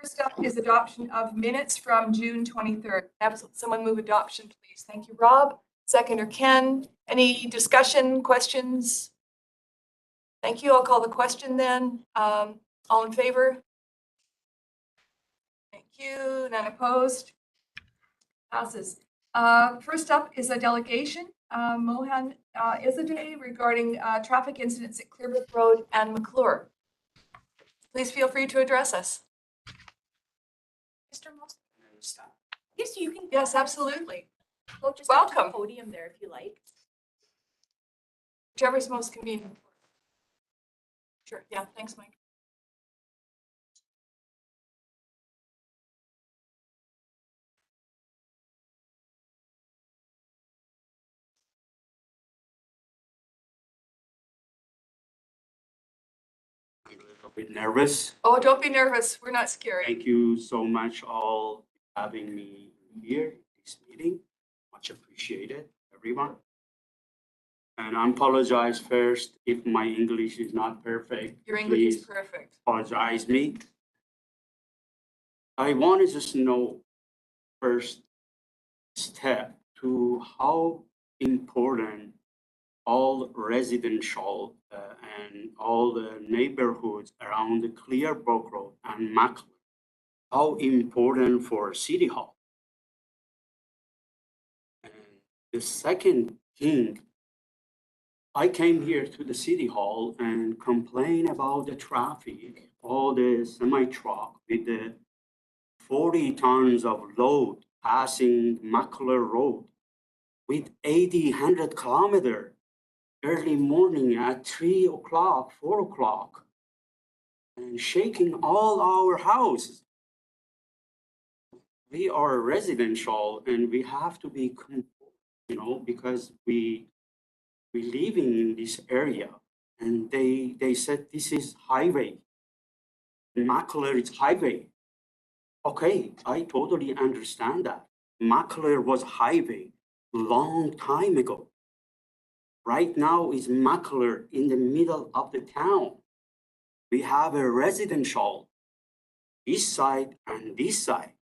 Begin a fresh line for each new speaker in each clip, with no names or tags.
First up is adoption of minutes from June 23rd. Have someone move adoption, please. Thank you, Rob. Seconder Ken. Any discussion, questions? Thank you. I'll call the question then. All in favor? Thank you. None opposed? Passes. First up is a delegation. Mohan Izadeh regarding traffic incidents at Clearbrook Road and McClure. Please feel free to address us.
Mr. Moss, yes, you can.
Yes, absolutely.
Go just
Welcome.
to the podium there if you like.
Whichever is most convenient. Sure. Yeah. Thanks, Mike.
I'm a little bit nervous.
Oh, don't be nervous. We're not scared.
Thank you so much all for having me here, this meeting. Much appreciated, everyone. And I apologize first if my English is not perfect.
Your English is
Please
perfect.
apologize me. I want to just know first step to how important all residential and all the neighborhoods around the Clearbrook Road and Macklin, how important for City Hall. And the second thing, I came here to the City Hall and complain about the traffic, all the semi-truck with the 40 tons of load passing Macklin Road with 80, 100 kilometers early morning at 3 o'clock, 4 o'clock, and shaking all our houses. We are residential and we have to be, because we living in this area, and they said this is highway. Macklin is highway. Okay, I totally understand that. Macklin was highway long time ago. Right now is Macklin in the middle of the town. We have a residential this side and this side.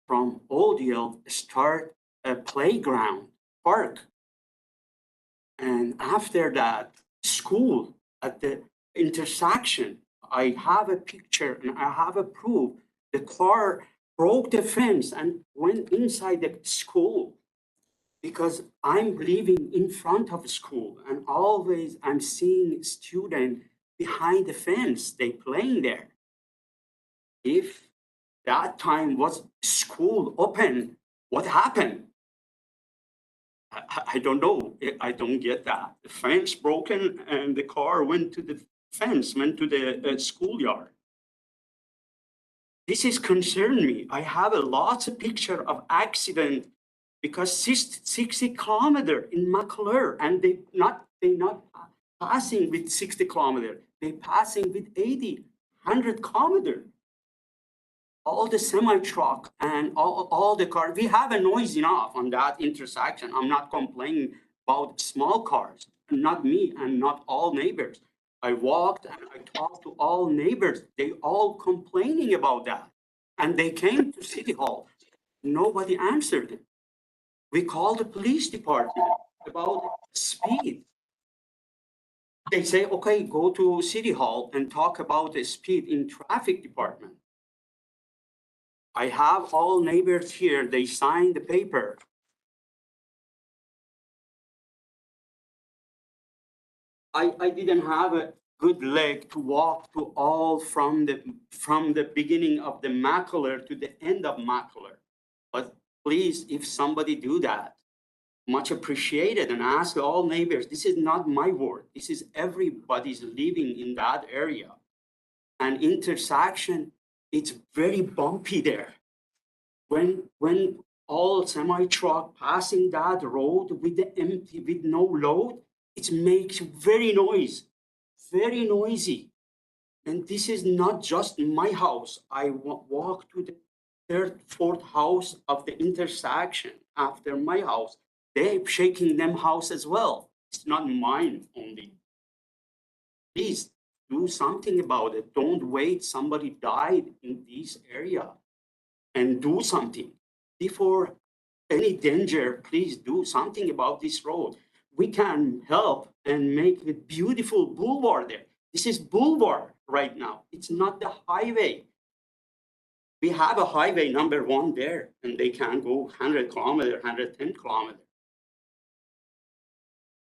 From ODL start a playground, park. And after that, school at the intersection. I have a picture and I have a proof. The car broke the fence and went inside the school because I'm living in front of school and always I'm seeing students behind the fence, they playing there. If that time was school open, what happened? I don't know. I don't get that. The fence broken and the car went to the fence, went to the schoolyard. This is concern me. I have a lots of picture of accident because 60 kilometer in Macklin and they not passing with 60 kilometer. They passing with 80, 100 kilometer. All the semi-truck and all the cars, we have a noise enough on that intersection. I'm not complaining about small cars, not me and not all neighbors. I walked and I talked to all neighbors. They all complaining about that. And they came to City Hall. Nobody answered it. We called the police department about speed. They say, okay, go to City Hall and talk about the speed in traffic department. I have all neighbors here, they signed the paper. I didn't have a good leg to walk to all from the beginning of the Macklin to the end of Macklin. But please, if somebody do that, much appreciated, and ask all neighbors, this is not my word, this is everybody's living in that area. And intersection, it's very bumpy there. When all semi-truck passing that road with the empty, with no load, it makes very noisy. And this is not just my house. I walk to the third, fourth house of the intersection after my house. They're shaking them house as well. It's not mine only. Please do something about it. Don't wait, somebody died in this area, and do something. Before any danger, please do something about this road. We can help and make a beautiful boulevard there. This is boulevard right now. It's not the highway. We have a highway number 1 there, and they can go 100 kilometers, 110 kilometers.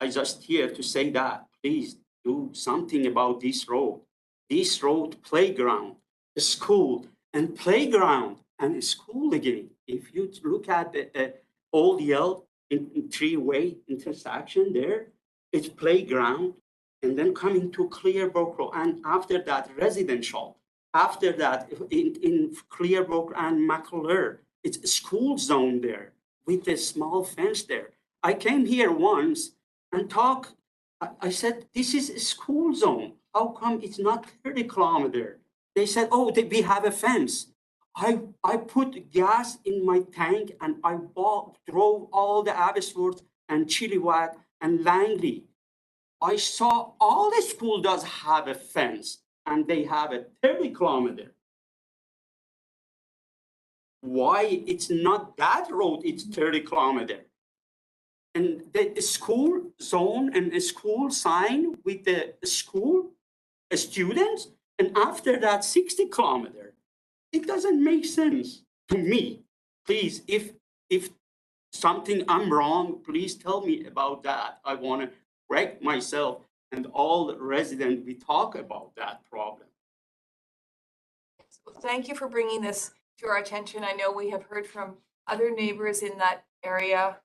I just here to say that, please do something about this road. This road, playground, a school, and playground, and a school again. If you look at the old Yale in 3-way intersection there, it's playground, and then coming to Clearbrook Road, and after that residential. After that, in Clearbrook and McClure, it's a school zone there with a small fence there. I came here once and talked. I said, this is a school zone. How come it's not 30 kilometers? They said, oh, we have a fence. I put gas in my tank and I drove all the Abbotsford and Chilliwack and Langley. I saw all the school does have a fence and they have a 30 kilometer. Why it's not that road, it's 30 kilometer. And the school zone and a school sign with the school students, and after that 60 kilometer. It doesn't make sense to me. Please, if something I'm wrong, please tell me about that. I want to correct myself and all the residents, we talk about that problem.
Well, thank you for bringing this to our attention. I know we have heard from other neighbors in that area.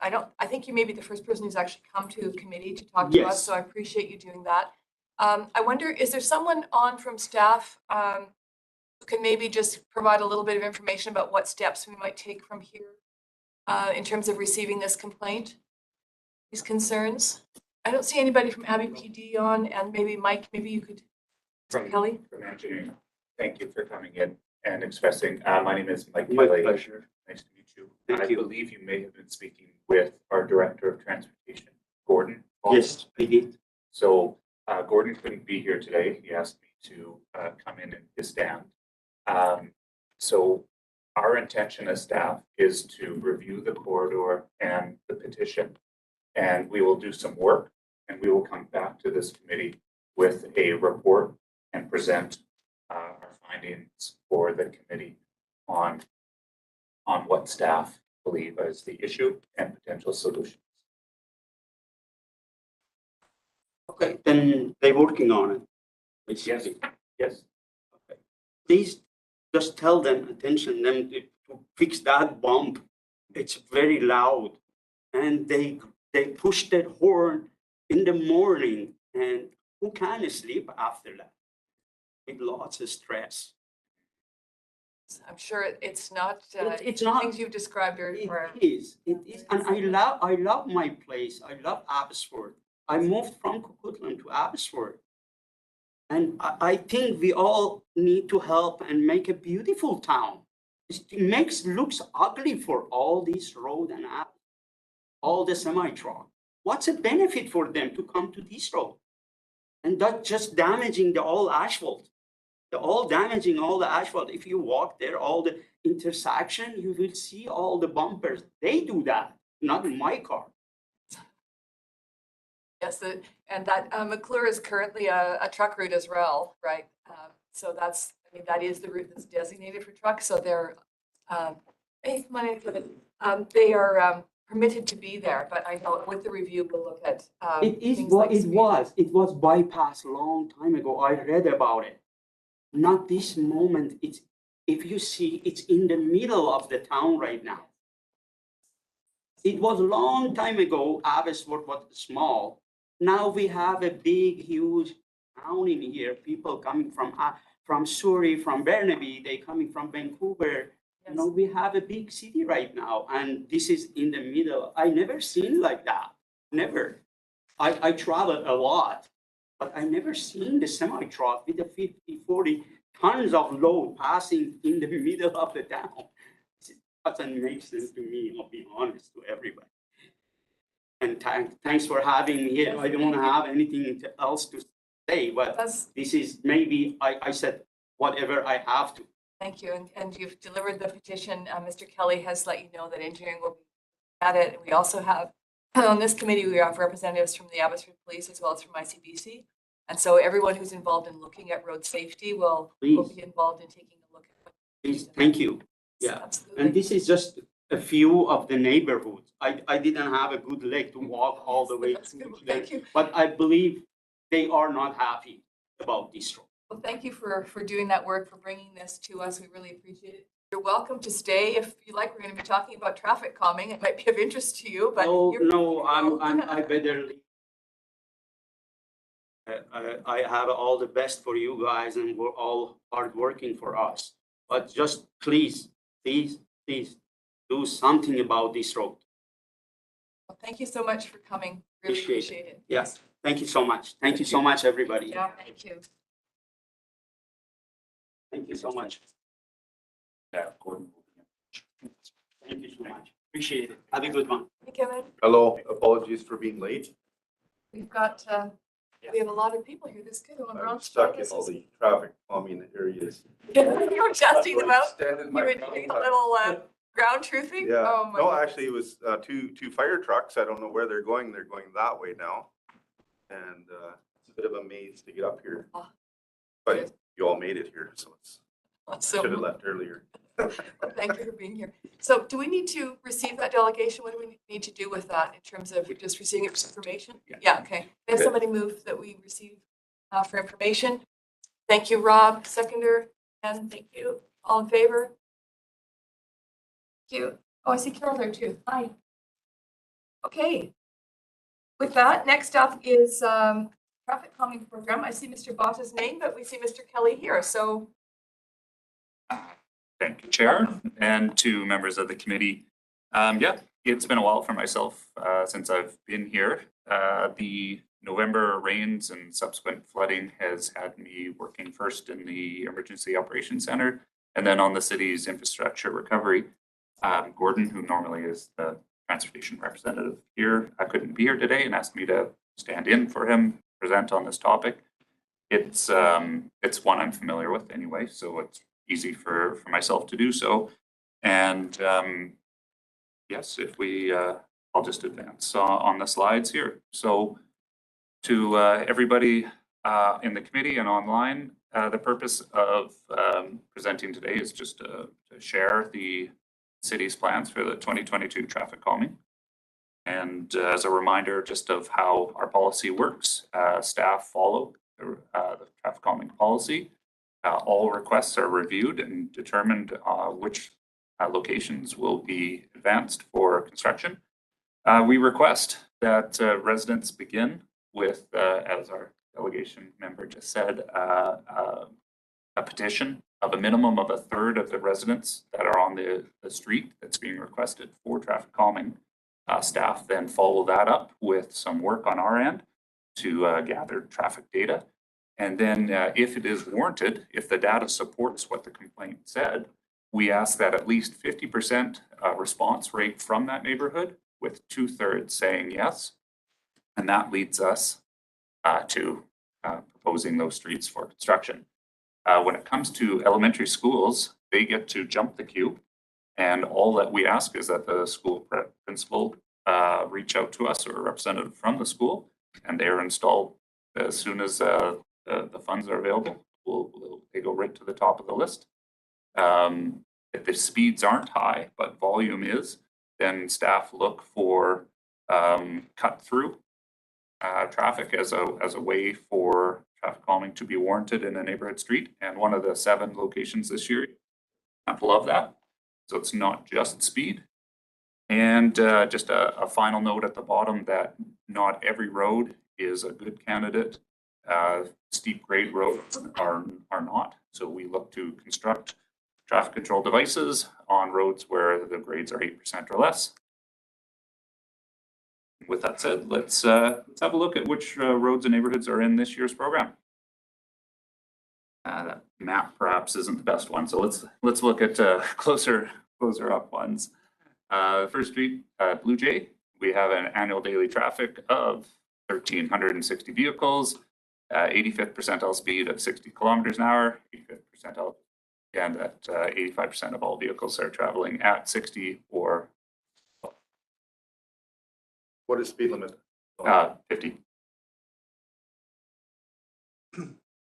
I think you may be the first person who's actually come to a committee to talk to us,
Yes.
so I appreciate you doing that. I wonder, is there someone on from staff who can maybe just provide a little bit of information about what steps we might take from here in terms of receiving this complaint, these concerns? I don't see anybody from Abbey PD on, and maybe Mike, maybe you could, Kelly?
From engineering. Thank you for coming in and expressing. My name is Mike
My
Kelly.
pleasure.
Nice to meet you.
Thank
I
you.
believe you may have been speaking with our Director of Transportation, Gordon.
Yes, I did.
So Gordon couldn't be here today. He asked me to come in and his stand. So our intention as staff is to review the corridor and the petition, and we will do some work, and we will come back to this committee with a report and present our findings for the committee on what staff believe is the issue and potential solutions.
Okay, then they're working on it. Basically.
Yes.
Okay. Please just tell them, attention them to fix that bump. It's very loud. And they push that horn in the morning, and who can sleep after that? With lots of stress.
I'm sure it's not,
It's
the
not.
things you've described are,
It is, and I love my place. I love Abbotsford. I moved from Coquitlam to Abbotsford. And I think we all need to help and make a beautiful town. It looks ugly for all these road and all the semi-truck. What's the benefit for them to come to this road? And that's just damaging the all asphalt. They're all damaging all the asphalt. If you walk there, all the intersection, you will see all the bumpers. They do that, not in my car.
yes, and that McClure is currently a truck route as well, right? So that's, I mean, that is the route that's designated for trucks, so they're, they are permitted to be there, but I know with the review, we'll look at. things like speed.
It was bypassed a long time ago. I read about it. Not this moment. It's, if you see, it's in the middle of the town right now. It was a long time ago. Abbotsford was small. Now we have a big, huge town in here. People coming from Surrey, from Burnaby. They coming from Vancouver.
Yes.
You know, we have a big city right now, and this is in the middle. I never seen like that. Never. I traveled a lot, but I never seen the semi-truck with the 50, 40 tons of load passing in the middle of the town. It doesn't make sense to me, I'll be honest to everybody. And thanks for having me here. I don't have anything else to say, but
That's,
this is maybe, I said whatever I have to.
thank you. And you've delivered the petition. Mr. Kelly has let you know that engineering will be at it. We also have, on this committee, we have representatives from the Abbotsford Police as well as from ICBC. And so everyone who's involved in looking at road safety will be involved in taking a look at what.
Please, thank you. Yeah.
Absolutely.
And this is just a few of the neighborhoods. I didn't have a good leg to walk all the way
That's
to
good. Well,
them,
thank you.
but I believe they are not happy about this road.
Well, thank you for doing that work, for bringing this to us. We really appreciate it. You're welcome to stay if you like. We're going to be talking about traffic calming. It might be of interest to you, but
I better leave. I have all the best for you guys, and we're all hard working for us. But just please do something about this road.
Well, thank you so much for coming. Really appreciate it.
Yes. Thank you so much. Thank you so much, everybody.
Yeah, thank you.
Thank you so much.
Yeah, Gordon.
Thank you so much. Appreciate it. Have a good one.
Hey, Kevin,
Hello, apologies for being late.
we've got, we have a lot of people here. This good one.
I'm stuck in all the traffic calming areas.
You were testing them out.
Standing
You
my
were
ground.
doing a little ground truthing?
Yeah,
Oh, my
no,
goodness.
actually, it was two fire trucks. I don't know where they're going. They're going that way now. And it's a bit of a maze to get up here.
Ah.
But you all made it here, so it's,
So
should have left earlier.
thank you for being here. So do we need to receive that delegation? What do we need to do with that in terms of just receiving information? Yeah, okay. We have
Good.
somebody move that we receive for information. Thank you, Rob, seconder, and thank you. All in favor? Thank you. Oh, I see Carol there too. Hi. Okay. With that, next up is traffic calming program. I see Mr. Boss's name, but we see Mr. Kelly here. So
Thank you, Chair, and to members of the committee. Yeah, it's been a while for myself since I've been here. The November rains and subsequent flooding has had me working first in the Emergency Operations Center and then on the city's infrastructure recovery. Gordon, who normally is the transportation representative here, I couldn't be here today and asked me to stand in for him, present on this topic. It's one I'm familiar with anyway, so it's easy for myself to do so. And yes, if we, I'll just advance on the slides here. So to everybody in the committee and online, the purpose of presenting today is just to share the city's plans for the 2022 traffic calming. And as a reminder just of how our policy works, staff follow the traffic calming policy. All requests are reviewed and determined which locations will be advanced for construction. We request that residents begin with, as our delegation member just said, a petition of a minimum of a third of the residents that are on the street that's being requested for traffic calming. Staff then follow that up with some work on our end to gather traffic data. And then if it is warranted, if the data supports what the complaint said, we ask that at least 50% response rate from that neighborhood, with 2/3 saying yes. And that leads us to proposing those streets for construction. When it comes to elementary schools, they get to jump the queue. And all that we ask is that the school principal reach out to us or a representative from the school, and they're installed as soon as the funds are available. They go right to the top of the list. If the speeds aren't high, but volume is, then staff look for cut through traffic as a way for traffic calming to be warranted in a neighborhood street. And one of the 7 locations this year, example of that. So it's not just speed. And just a final note at the bottom that not every road is a good candidate. Steep grade roads are not. So we look to construct traffic control devices on roads where the grades are 8% or less. With that said, let's have a look at which roads and neighborhoods are in this year's program. That map perhaps isn't the best one, so let's look at closer up ones. First Street, Blue Jay, we have an annual daily traffic of 1,360 vehicles. 85th percentile speed of 60 kilometers an hour, 85th percentile, and that 85% of all vehicles are traveling at 60 or
What is speed limit?
50.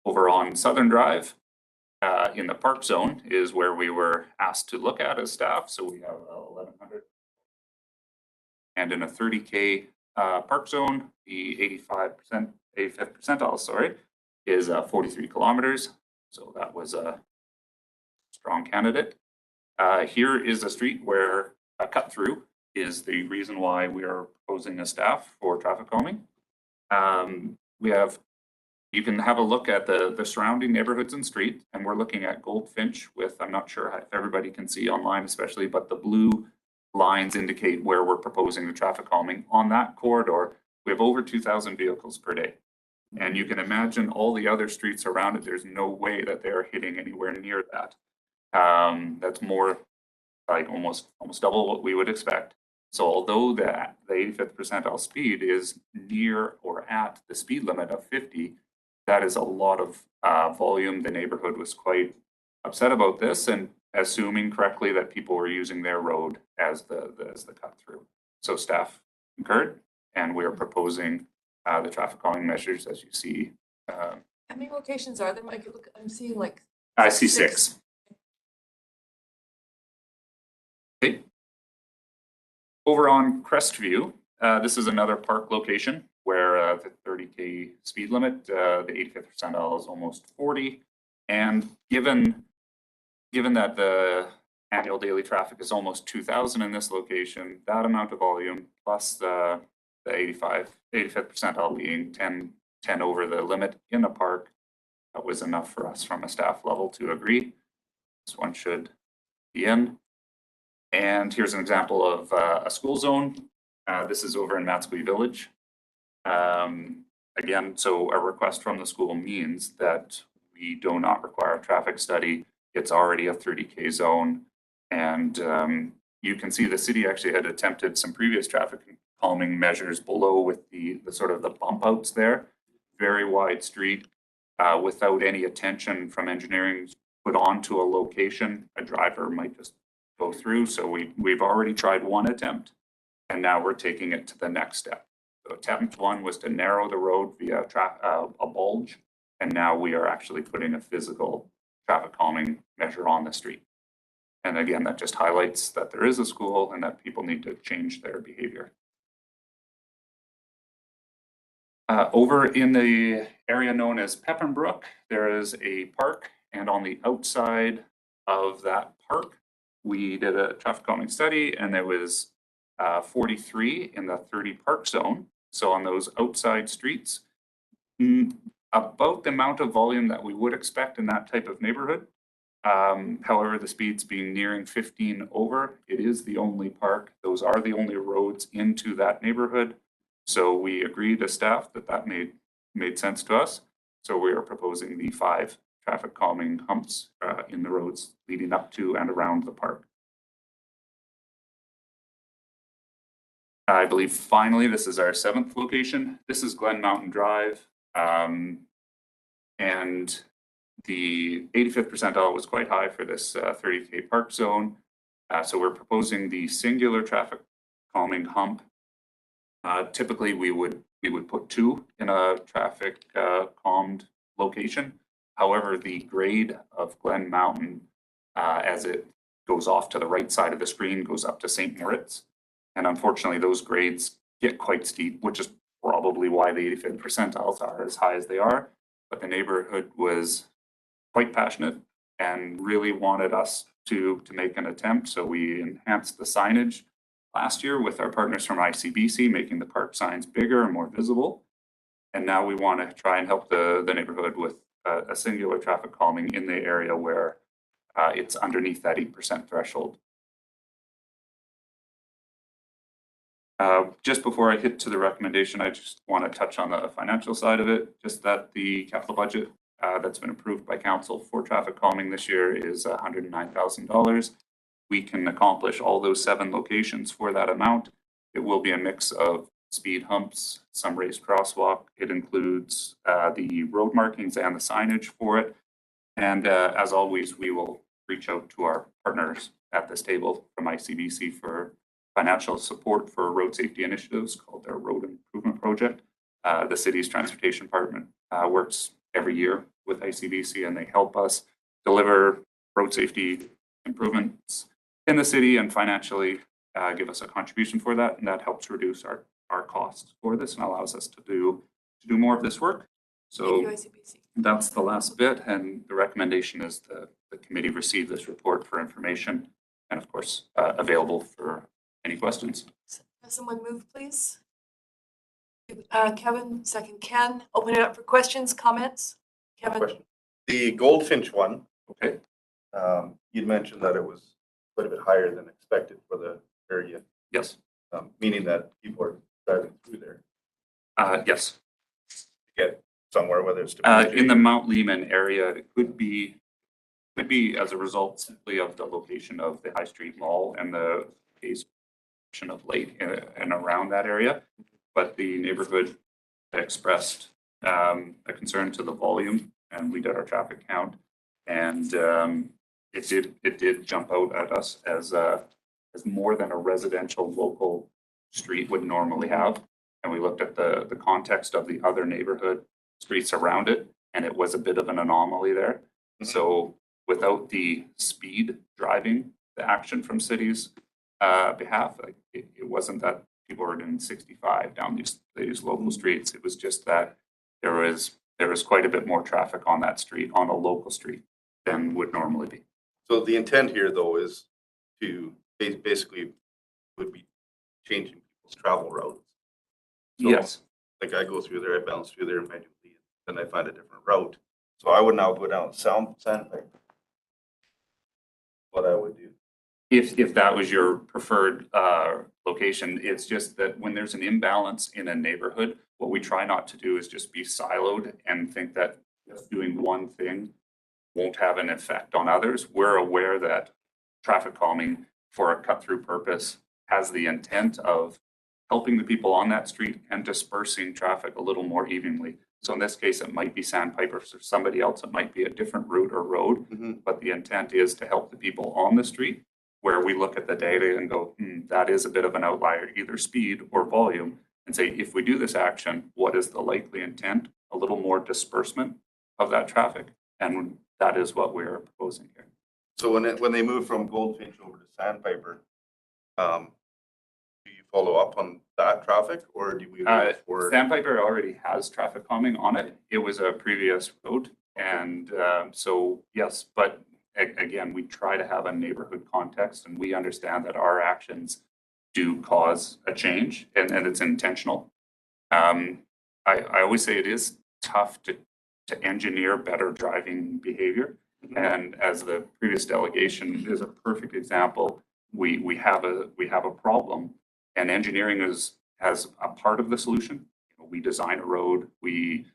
Over on Southern Drive, in the park zone is where we were asked to look at as staff. So we have 1100. And in a 30K park zone, the 85%, 85th percentile, sorry, is 43 kilometers. So that was a strong candidate. Here is a street where a cut through is the reason why we are proposing a staff for traffic calming. You can have a look at the surrounding neighborhoods and street, and we're looking at Goldfinch with, I'm not sure if everybody can see online especially, but the blue lines indicate where we're proposing the traffic calming. On that corridor, we have over 2,000 vehicles per day. And you can imagine all the other streets around it, there's no way that they're hitting anywhere near that. That's more like almost double what we would expect. So although the 85th percentile speed is near or at the speed limit of 50, that is a lot of volume. The neighborhood was quite upset about this and assuming correctly that people were using their road as the cut through. So staff concurred, and we are proposing the traffic calming measures as you see.
How many locations are there, Mike? Look, I'm seeing like.
I see 6. Okay. Over on Crestview, this is another park location where the 30K speed limit, the 85th percentile is almost 40. And given that the annual daily traffic is almost 2,000 in this location, that amount of volume plus the 85th percentile being 10 over the limit in the park, that was enough for us from a staff level to agree. This one should be in. And here's an example of a school zone. This is over in Matsqui Village. Again, so a request from the school means that we do not require a traffic study. It's already a 30K zone. And you can see the city actually had attempted some previous traffic calming measures below with the sort of the bump outs there. Very wide street without any attention from engineering put onto a location. A driver might just go through. So we've already tried one attempt, and now we're taking it to the next step. So attempt 1 was to narrow the road via a bulge, and now we are actually putting a physical traffic calming measure on the street. And again, that just highlights that there is a school and that people need to change their behavior. Over in the area known as Peppenbrook, there is a park, and on the outside of that park, we did a traffic calming study, and there was 43 in the 30 park zone. So on those outside streets, about the amount of volume that we would expect in that type of neighborhood. However, the speeds being nearing 15 over, it is the only park. Those are the only roads into that neighborhood. So we agreed as staff that made sense to us. So we are proposing the 5 traffic calming humps in the roads leading up to and around the park. I believe finally, this is our 7th location. This is Glen Mountain Drive. And the 85th percentile was quite high for this 30K park zone. So we're proposing the singular traffic calming hump. Typically, we would put 2 in a traffic calmed location. However, the grade of Glen Mountain, as it goes off to the right side of the screen, goes up to St. Moritz. And unfortunately, those grades get quite steep, which is probably why the 85th percentiles are as high as they are. But the neighborhood was quite passionate and really wanted us to make an attempt. So we enhanced the signage last year with our partners from ICBC, making the park signs bigger and more visible. And now we want to try and help the neighborhood with a singular traffic calming in the area where it's underneath that 8% threshold. Just before I hit to the recommendation, I just want to touch on the financial side of it. Just that the capital budget that's been approved by council for traffic calming this year is $109,000. We can accomplish all those 7 locations for that amount. It will be a mix of speed humps, some raised crosswalk. It includes the road markings and the signage for it. And as always, we will reach out to our partners at this table from ICBC for financial support for road safety initiatives called their Road Improvement Project. The city's transportation department works every year with ICBC, and they help us deliver road safety improvements in the city and financially give us a contribution for that. And that helps reduce our costs for this and allows us to do more of this work. So
Thank you, ICBC.
that's the last bit. And the recommendation is the committee receive this report for information and of course, available for any questions.
Have someone move, please? Kevin, second Ken. Open it up for questions, comments. Kevin?
Question. The Goldfinch one,
Okay.
you'd mentioned that it was quite a bit higher than expected for the area,
Yes.
meaning that people are driving through there
Yes.
to get somewhere, whether it's to.
In the Mount Lehman area, it could be as a result simply of the location of the High Street Mall and the location of late and around that area. But the neighborhood expressed a concern to the volume, and we did our traffic count, and it did jump out at us as more than a residential local street would normally have. And we looked at the context of the other neighborhood streets around it, and it was a bit of an anomaly there. So without the speed driving the action from cities' behalf, it wasn't that people were doing 65 down these local streets. It was just that there was quite a bit more traffic on that street, on a local street, than would normally be.
So the intent here, though, is to basically would be changing people's travel routes. So,
Yes.
like I go through there, I bounce through there manually, then I find a different route. So I would now go down Sandpiper. What I would do.
If that was your preferred location, it's just that when there's an imbalance in a neighborhood, what we try not to do is just be siloed and think that just doing one thing won't have an effect on others. We're aware that traffic calming for a cut-through purpose has the intent of helping the people on that street and dispersing traffic a little more evenly. So in this case, it might be Sandpiper. For somebody else, it might be a different route or road, but the intent is to help the people on the street, where we look at the data and go, that is a bit of an outlier, either speed or volume, and say, if we do this action, what is the likely intent? A little more disbursement of that traffic. And that is what we're proposing here.
So when they move from Goldfinch over to Sandpiper, do you follow up on that traffic, or do we wait for?
Sandpiper already has traffic calming on it. It was a previous road. And so, yes, but again, we try to have a neighborhood context, and we understand that our actions do cause a change, and it's intentional. I always say it is tough to engineer better driving behavior. And as the previous delegation is a perfect example, we have a problem, and engineering has a part of the solution. We design a road, we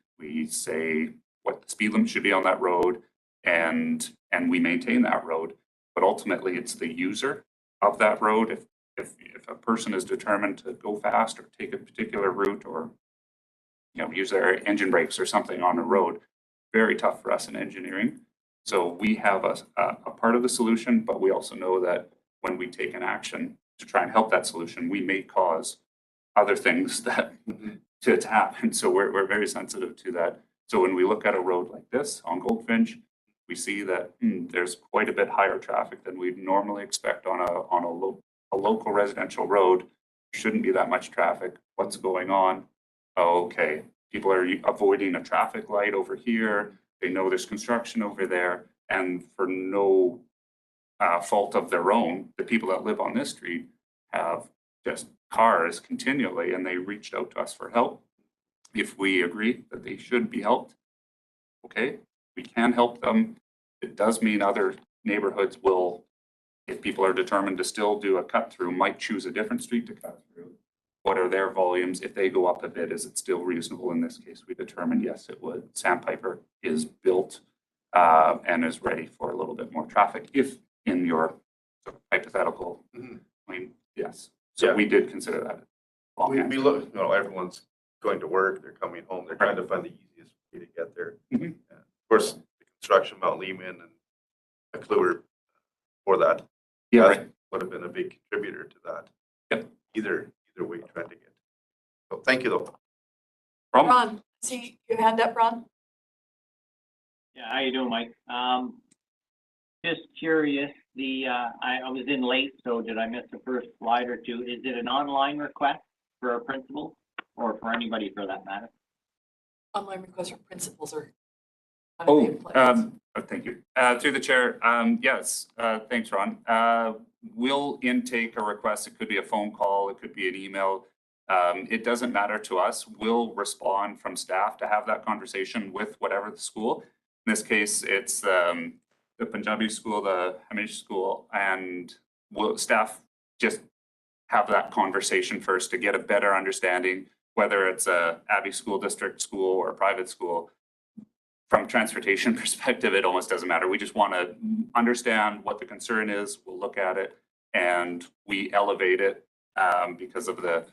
say what the speed limit should be on that road, and we maintain that road. But ultimately, it's the user of that road. If a person is determined to go fast or take a particular route, or use their engine brakes or something on a road, very tough for us in engineering. So we have a part of the solution, but we also know that when we take an action to try and help that solution, we may cause other things that to happen. So we're very sensitive to that. So when we look at a road like this on Goldfinch, we see that there's quite a bit higher traffic than we'd normally expect on a local residential road. Shouldn't be that much traffic. What's going on? Okay, people are avoiding a traffic light over here. They know there's construction over there, and for no fault of their own, the people that live on this street have just cars continually, and they reached out to us for help. If we agree that they should be helped, okay, we can help them. It does mean other neighborhoods will, if people are determined to still do a cut through, might choose a different street to cut through. What are their volumes? If they go up a bit, is it still reasonable? In this case, we determined yes, it would. Sandpiper is built and is ready for a little bit more traffic. If in your hypothetical, I mean, yes. So we did consider that.
We look, you know, everyone's going to work, they're coming home, they're trying to find the easiest way to get there.
Mhm.
And of course, the construction, Mount Lehman and McClure for that.
Yeah,
That
right.
would have been a big contributor to that.
Yep.
Either way, trying to get. So thank you though.
Problem?
Ron, see your hand up, Ron?
Yeah, how you doing, Mike? Just curious, I was in late, so did I miss the first slide or two? Is it an online request for a principal or for anybody for that matter?
Online requests for principals are.
Thank you. Through the chair, yes, thanks, Ron. We'll intake a request. It could be a phone call, it could be an email. It doesn't matter to us. We'll respond from staff to have that conversation with whatever the school. In this case, it's the Punjabi school, the Hamish school, and staff just have that conversation first to get a better understanding, whether it's a Abbey School District school or a private school. From a transportation perspective, it almost doesn't matter. We just want to understand what the concern is. We'll look at it and we elevate it because of the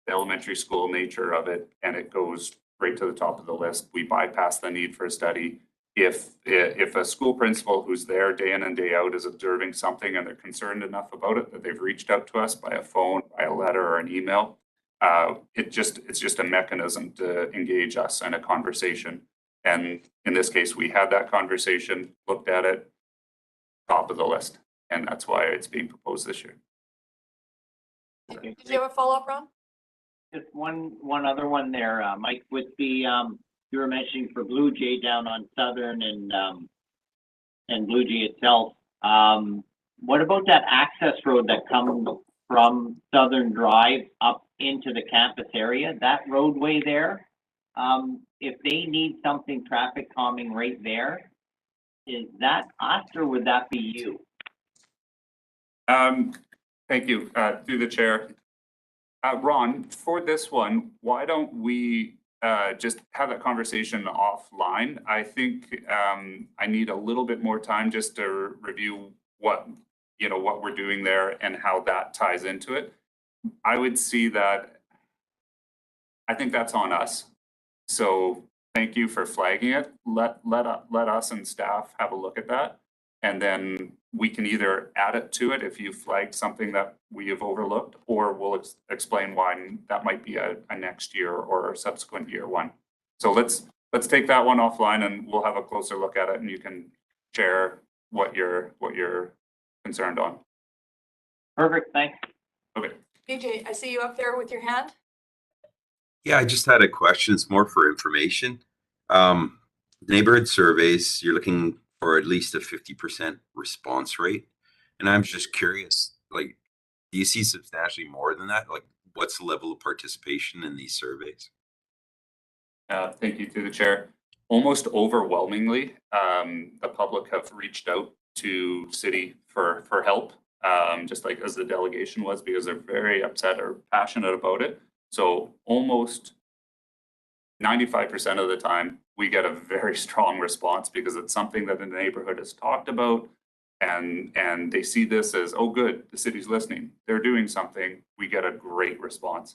elementary school nature of it, and it goes right to the top of the list. We bypass the need for a study. If a school principal who's there day in and day out is observing something and they're concerned enough about it that they've reached out to us by a phone, by a letter, or an email, it's just a mechanism to engage us in a conversation. And in this case, we had that conversation, looked at it, top of the list, and that's why it's being proposed this year.
Did you have a follow-up, Ron?
Just one other one there, Mike, with the, you were mentioning for Blue Jay down on Southern and Blue Jay itself. What about that access road that comes from Southern Drive up into the campus area, that roadway there? If they need something traffic calming right there, is that us or would that be you?
Thank you, through the chair. Ron, for this one, why don't we just have that conversation offline? I think I need a little bit more time just to review what we're doing there and how that ties into it. I would see that. I think that's on us. So thank you for flagging it. Let us and staff have a look at that. And then we can either add it to it if you flagged something that we have overlooked, or we'll explain why that might be a next year or a subsequent year one. So let's take that one offline and we'll have a closer look at it and you can share what you're concerned on.
Perfect, thanks.
Okay.
BJ, I see you up there with your hand.
Yeah, I just had a question. It's more for information. Neighborhood surveys, you're looking for at least a 50% response rate. And I'm just curious, like, do you see substantially more than that? Like, what's the level of participation in these surveys?
Thank you, through the chair. Almost overwhelmingly, the public have reached out to city for help, just like as the delegation was, because they're very upset or passionate about it. So almost 95% of the time, we get a very strong response because it's something that the neighborhood has talked about, and they see this as, oh, good, the city's listening. They're doing something. We get a great response.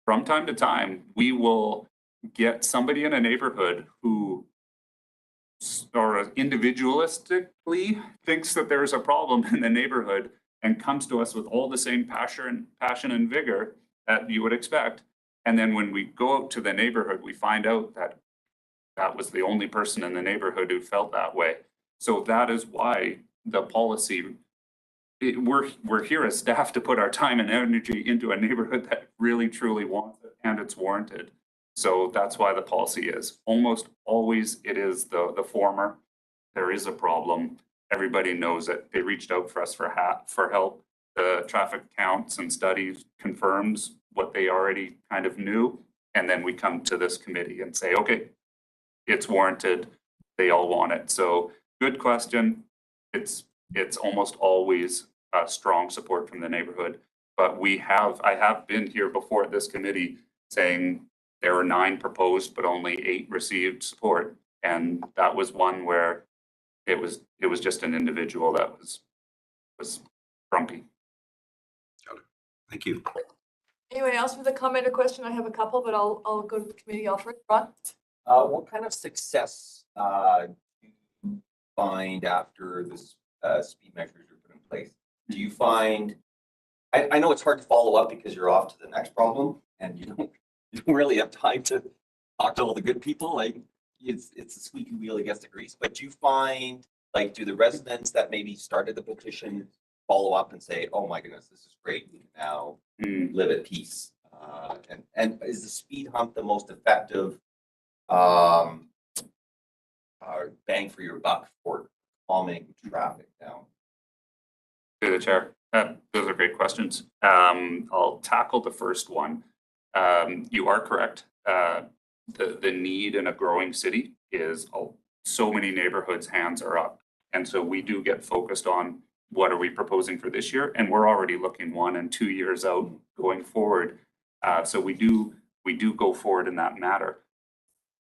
From time to time, we will get somebody in a neighborhood who or individualistically thinks that there's a problem in the neighborhood and comes to us with all the same passion and vigor that you would expect. And then when we go out to the neighborhood, we find out that that was the only person in the neighborhood who felt that way. So that is why the policy, we're here as staff to put our time and energy into a neighborhood that really truly wants it, and it's warranted. So that's why the policy is. Almost always it is the former. There is a problem. Everybody knows it. They reached out for us for help. The traffic counts and studies confirms what they already kind of knew. And then we come to this committee and say, okay, it's warranted. They all want it. So good question. It's almost always strong support from the neighborhood. But I have been here before at this committee saying there were 9 proposed, but only 8 received support. And that was one where it was just an individual that was grumpy.
Got it. Thank you.
Anyone else with a comment or question? I have a couple, but I'll go to the committee. I'll first, Ron.
What kind of success do you find after this speed measures are put in place? Do you find, I know it's hard to follow up because you're off to the next problem and you don't really have time to talk to all the good people. Like it's a squeaky wheel that gets the grease. But do you find, like, do the residents that maybe started the petition follow up and say, oh my goodness, this is great, we can now live at peace? And is the speed hump the most effective bang for your buck for calming traffic down?
Through the chair. Those are great questions. I'll tackle the first one. You are correct. The need in a growing city is so many neighborhoods' hands are up. And so we do get focused on what are we proposing for this year? And we're already looking 1 and 2 years out going forward. So we do go forward in that matter.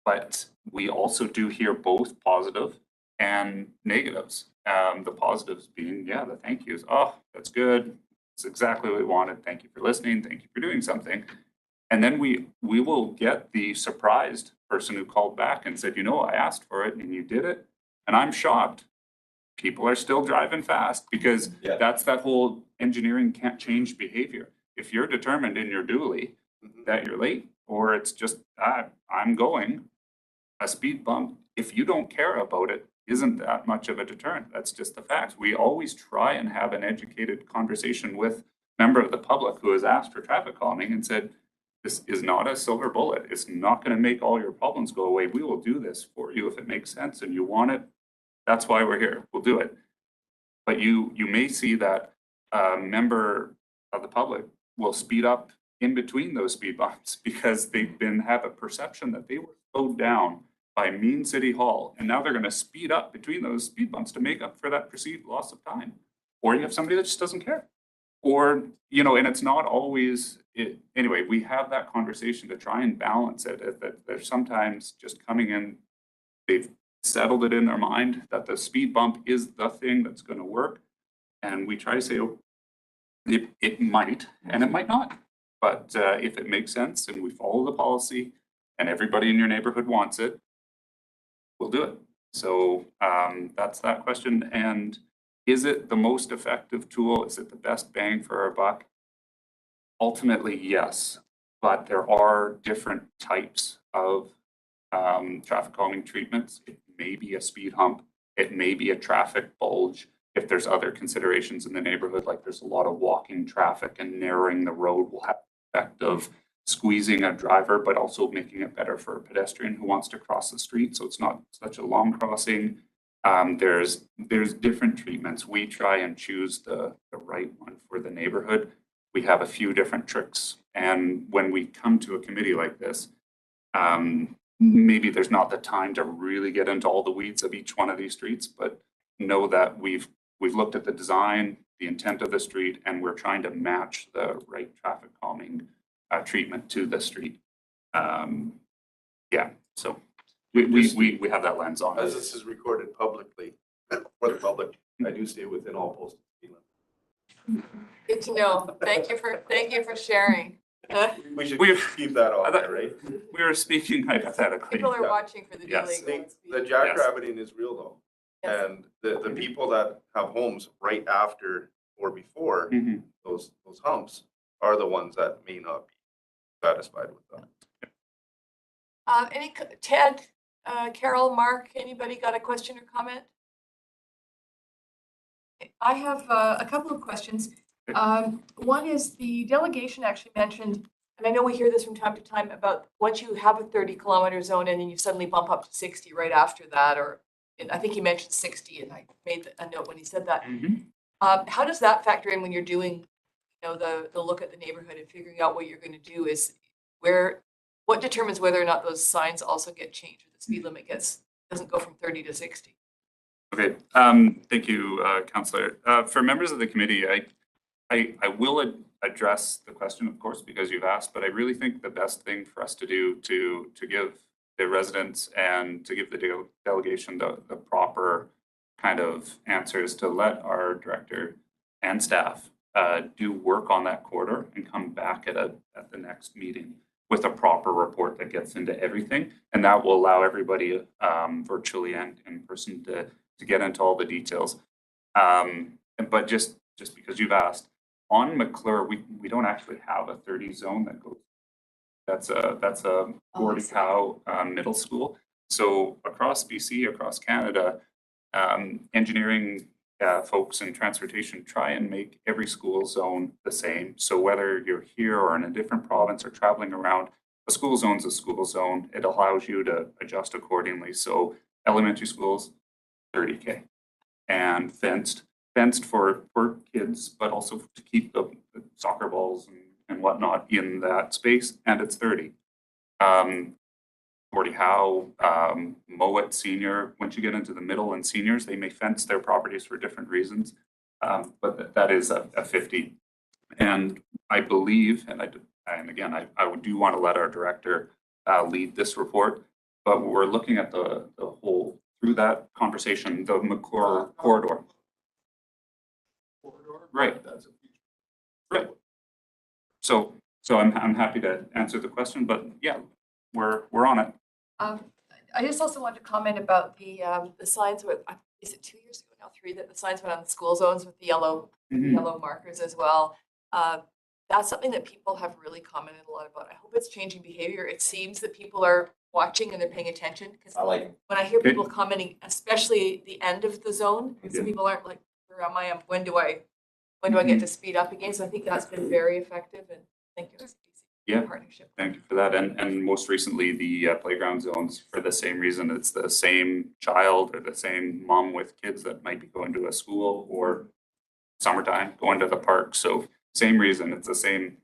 But we also do hear both positive and negatives. The positives being, yeah, the thank yous. Oh, that's good. It's exactly what we wanted. Thank you for listening. Thank you for doing something. And then we will get the surprised person who called back and said, you know, I asked for it and you did it. And I'm shocked. People are still driving fast because that's that whole engineering can't change behavior. If you're determined in your dually that you're late, or it's just, I'm going, a speed bump, if you don't care about it, isn't that much of a deterrent. That's just the fact. We always try and have an educated conversation with a member of the public who has asked for traffic calming and said, this is not a silver bullet. It's not going to make all your problems go away. We will do this for you if it makes sense and you want it. That's why we're here. We'll do it. But you may see that a member of the public will speed up in between those speed bumps because they've have a perception that they were slowed down by mean City Hall, and now they're going to speed up between those speed bumps to make up for that perceived loss of time. Or you have somebody that just doesn't care. Or, you know, and it's not always it. Anyway, we have that conversation to try and balance it. That they're sometimes just coming in, they've settled it in their mind that the speed bump is the thing that's going to work. And we try to say, oh, it might, and it might not. But if it makes sense and we follow the policy and everybody in your neighborhood wants it, we'll do it. So that's that question. And is it the most effective tool? Is it the best bang for our buck? Ultimately, yes. But there are different types of traffic calming treatments. It may be a speed hump. It may be a traffic bulge. If there's other considerations in the neighborhood, like there's a lot of walking traffic and narrowing the road will have the effect of squeezing a driver, but also making it better for a pedestrian who wants to cross the street. So it's not such a long crossing. There's different treatments. We try and choose the right one for the neighborhood. We have a few different tricks. And when we come to a committee like this, maybe there's not the time to really get into all the weeds of each one of these streets, but know that we've looked at the design, the intent of the street, and we're trying to match the right traffic calming treatment to the street. Yeah, so we have that lens on.
As this is recorded publicly for the public, I do stay within all posted speed limits.
Good to know. Thank you for sharing.
We should
We-
keep that on there, right?
We were speaking hypothetically.
People are watching for the
Yes.
illegal
The
speed.
jackrabbiting is real though.
Yes.
And the people that have homes right after or before
Mhm.
those humps are the ones that may not be satisfied with them.
Ted, Carol, Mark, anybody got a question or comment? I have a couple of questions. One is the delegation actually mentioned, and I know we hear this from time to time about once you have a 30-kilometer zone and then you suddenly bump up to 60 right after that, or and I think he mentioned 60, and I made a note when he said that.
Mhm.
How does that factor in when you're doing, the look at the neighborhood and figuring out what you're going to do? Is what determines whether or not those signs also get changed, or the speed limit doesn't go from 30 to 60?
Okay, thank you, Councillor. For members of the committee, I will address the question, of course, because you've asked, but I really think the best thing for us to do to give the residents and to give the delegation the proper kind of answers to let our director and staff do work on that corridor and come back at the next meeting with a proper report that gets into everything. And that will allow everybody virtually and in person to get into all the details. But just because you've asked, on McClure, we don't actually have a 30 zone that goes. That's a Gordie Howe middle school. So across BC, across Canada, engineering folks in transportation try and make every school zone the same. So whether you're here or in a different province or traveling around, a school zone's a school zone. It allows you to adjust accordingly. So elementary schools, 30K, and fenced for kids, but also to keep the soccer balls and whatnot in that space, and it's 30. Gordie Howe, Mowat Senior, once you get into the middle and seniors, they may fence their properties for different reasons, but that is a 50. And I believe, and again, I do want to let our director lead this report, but we're looking at the whole, through that conversation, the McClure corridor. Right. Right. So I'm happy to answer the question, but yeah, we're on it.
I just also wanted to comment about the signs with, is it 2 years ago now, 3, that the signs went on the school zones with the yellow markers as well. That's something that people have really commented a lot about. I hope it's changing behavior. It seems that people are watching and they're paying attention, because when I hear people commenting, especially the end of the zone, some people aren't like, where am I? When do I get to speed up again? So I think that's been very effective, and thank you.
Yeah,
partnership.
Thank you for that. And most recently, the playground zones, for the same reason. It's the same child or the same mom with kids that might be going to a school or summertime going to the park. So same reason. It's the same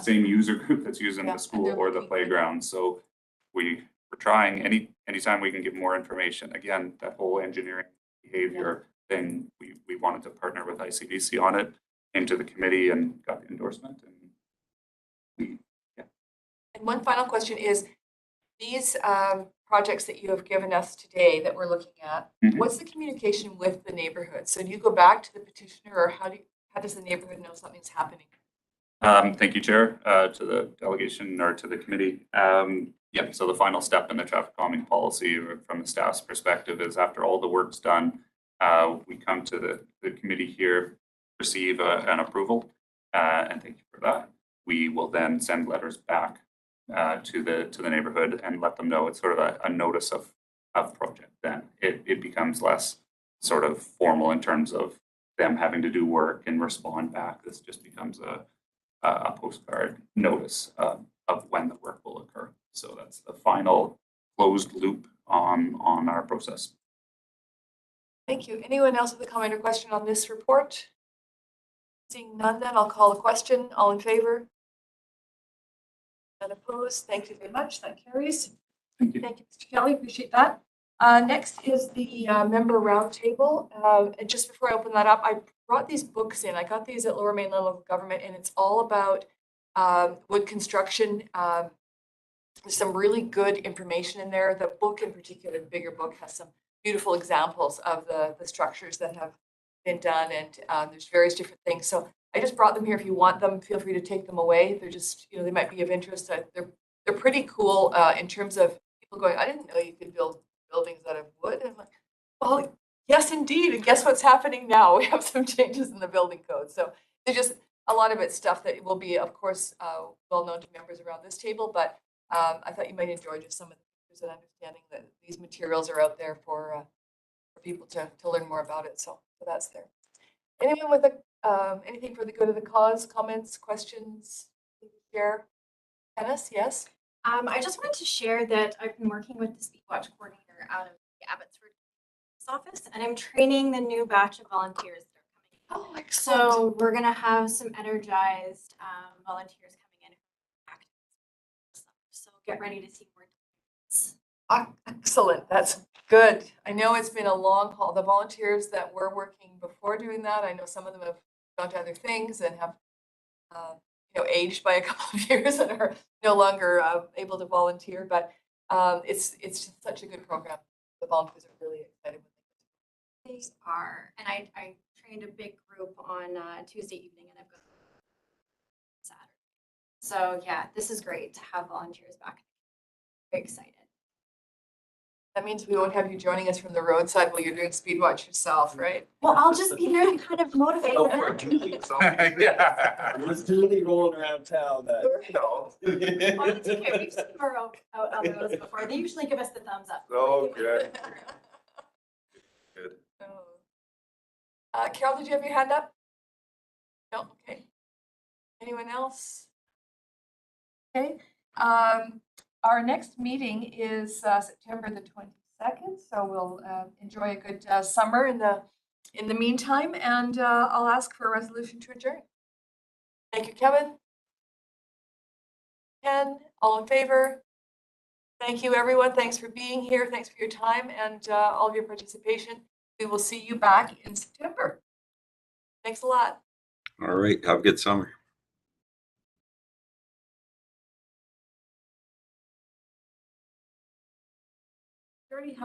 user group that's using the school or the playground. So we're trying anytime we can give more information. Again, that whole engineering behavior thing, we wanted to partner with ICBC on it, came to the committee and got the endorsement.
And one final question is, these projects that you have given us today that we're looking at, what's the communication with the neighborhood? So do you go back to the petitioner, or how does the neighborhood know something's happening?
Thank you, Chair, to the delegation or to the committee. Yeah, so the final step in the traffic calming policy from the staff's perspective is, after all the work's done, we come to the committee here, receive an approval, and thank you for that. We will then send letters back to the neighborhood and let them know it's sort of a notice of project. Then it becomes less sort of formal in terms of them having to do work and respond back. This just becomes a postcard notice of when the work will occur. So that's the final closed loop on our process.
Thank you. Anyone else with a comment or question on this report? Seeing none, then I'll call the question. All in favor? None opposed? Thank you very much. That carries.
Thank you.
Thank you, Mr. Kelly. Appreciate that. Next is the member roundtable. And just before I open that up, I brought these books in. I got these at Lower Mainland Local Government, and it's all about wood construction. There's some really good information in there. The book in particular, the bigger book, has some beautiful examples of the structures that have been done, and there's various different things. So I just brought them here. If you want them, feel free to take them away. They're just, they might be of interest. They're pretty cool in terms of people going, I didn't know you could build buildings out of wood. And I'm like, well, yes, indeed. And guess what's happening now? We have some changes in the building code. So they're just a lot of it's stuff that will be, of course, well known to members around this table. But I thought you might enjoy just some of the pictures and understanding that these materials are out there for people to learn more about it. So that's there. Anyone with anything for the good of the cause? Comments, questions? Share. Dennis, yes.
I just wanted to share that I've been working with the Speed Watch coordinator out of the Abbotsford office, and I'm training the new batch of volunteers that are coming in.
Oh, excellent.
So we're going to have some energized volunteers coming in. So get ready to see more.
Excellent. That's good. I know it's been a long haul. The volunteers that were working before doing that, I know some of them have gone to other things and have aged by a couple of years and are no longer able to volunteer. But it's just such a good program. The volunteers are really excited.
They are, and I train trained a big group on Tuesday evening, and I've got Saturday. So yeah, this is great to have volunteers back. Very excited.
That means we won't have you joining us from the roadside while you're doing speed watch yourself, right?
Well, I'll just be there to kind of motivate
Oh,
them.
for 2 weeks.
Yeah.
It's really rolling around town that.
Oh, it's okay. We've seen her out on the roads before. They usually give us the thumbs up.
Oh, good. Good.
Carol, did you have your hand up? No, okay. Anyone else? Okay, our next meeting is September the 22nd, so we'll enjoy a good summer in the meantime, and I'll ask for a resolution to adjourn. Thank you, Kevin. Ken, all in favor? Thank you, everyone. Thanks for being here. Thanks for your time and all of your participation. We will see you back in September. Thanks a lot.
All right. Have a good summer.
Already